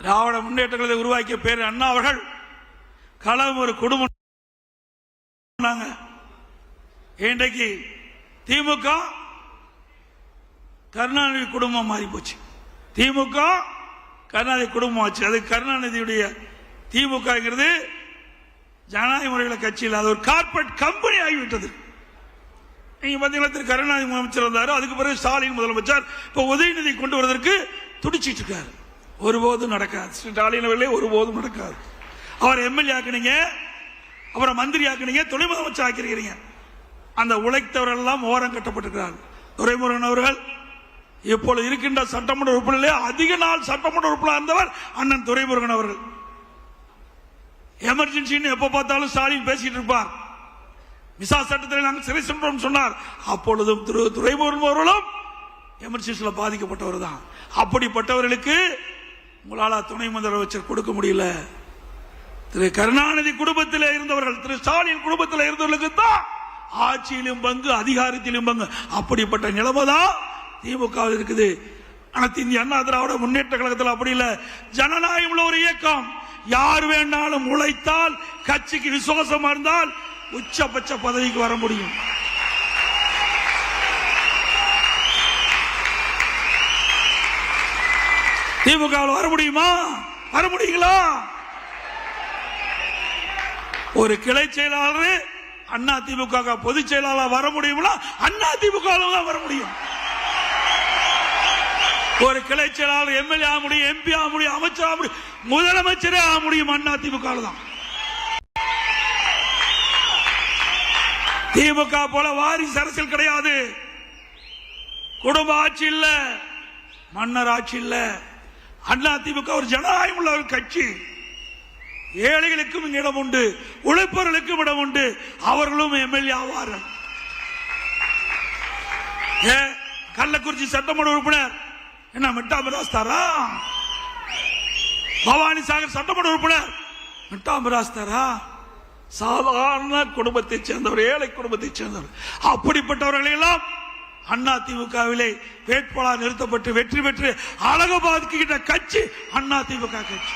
திராவிட முன்னேற்ற கழகத்தை உருவாக்கிய பேர் அண்ணா அவர்கள் களம் ஒரு குடும்பம். இன்றைக்கு திமுக கருணாநிதி குடும்பம் மாறி போச்சு. திமுக கருணாநிதி குடும்பம் ஆச்சு. அது கருணாநிதியுடைய திமுக ஜனநாயக முறையில் கட்சியில் அது ஒரு கார்பரேட் கம்பெனி ஆகிவிட்டது. நீங்க பாத்தீங்கன்னா திரு கருணாநிதி முதலமைச்சர் வந்தாரு, அதுக்கு பிறகு ஸ்டாலின் முதலமைச்சர். இப்ப உதயநிதி கொண்டு வருவதற்கு துடிச்சிட்டு இருக்காரு. ஒருபோதும் நடக்காது. ஸ்டாலின் அவர்களே ஒருபோதும் நடக்காது. அவர் எம்எல்ஏ ஆக்கினீங்க, அப்புறம் மந்திரி ஆக்கினீங்க, துணை முதலமைச்சர் ஆக்கிறீங்க. அந்த உழைத்தவர்கள் எல்லாம் ஓரம் கட்டப்பட்டிருக்கிறார். துரைமுருகன் அவர்கள் இப்பொழுது இருக்கின்ற சட்டமன்ற உறுப்பினர்களே அதிக நாள் சட்டமன்ற உறுப்பினர் இருந்தவர் அண்ணன் துரைமுருகன் அவர்கள். எமர்ஜென்சின்னு எப்ப பார்த்தாலும் ஸ்டாலின் பேசிட்டு இருப்பார். விசா சட்டத்தில் நாங்கள் சிறை சென்றோம் சொன்னார். அப்பொழுதும் துரைமுருகன் அவர்களும் எமர்ஜென்சியில் பாதிக்கப்பட்டவர் தான். அப்படிப்பட்டவர்களுக்கு உங்களால் துணை முதலமைச்சர் கொடுக்க முடியல. திரு கருணாநிதி குடும்பத்தில் இருந்தவர்கள், திரு ஸ்டாலின் குடும்பத்தில் இருந்தவர்களுக்கு தான் ஆட்சியிலும் பங்கு, அதிகாரத்திலும் பங்கு. அப்படிப்பட்ட நிலைமை தான் திமுக இருக்குது. அனைத்து இந்திய அண்ணா திராவிட முன்னேற்ற கழகத்தில் அப்படி இல்லை. ஜனநாயகம் உள்ள ஒரு இயக்கம். யார் வேண்டாலும் உழைத்தால், கட்சிக்கு விசுவாசமா இருந்தால் உச்சபட்ச பதவிக்கு வர முடியும். திமுக வர முடியுமா? வர முடியுங்களா? ஒரு கிளை செயலாளர் அண்ணா திமுக பொதுச் செயலாளர் வர முடியும்னா அண்ணா திமுக தான் வர முடியும். ஒரு கிளை செயலாளர் எம்எல்ஏ ஆக முடியும், எம்பி ஆக முடியும், அமைச்சர் ஆக முடியும், முதலமைச்சரே ஆக முடியும் அண்ணா திமுக தான். திமுக போல வாரிசு அரசியல் கிடையாது. குடும்ப ஆட்சி இல்ல, மன்னர் ஆட்சி இல்ல. அண்ணா திமுக ஒரு ஜனநாயகம் உள்ள ஒரு கட்சி. ஏழைகளுக்கும் இடம் உண்டு, உழைப்பவர்களுக்கும் இடம் உண்டு. அவர்களும் எம்எல்ஏ ஆவார்கள். கள்ளக்குறிச்சி சட்டமன்ற உறுப்பினர் என்ன மிட்டா மிராஸ் தாரா? பவானி சாகர் சட்டமன்ற உறுப்பினர் மிட்டா மிராஸ் தாரா? சாதாரண குடும்பத்தை சேர்ந்தவர், ஏழை குடும்பத்தை சேர்ந்தவர். அப்படிப்பட்டவர்களை எல்லாம் அண்ணா திமுகவிலே வேட்பாளர் நிறுத்தப்பட்டு வெற்றி பெற்று அழகபாதிக்கின்ற கட்சி அண்ணா திமுக கட்சி.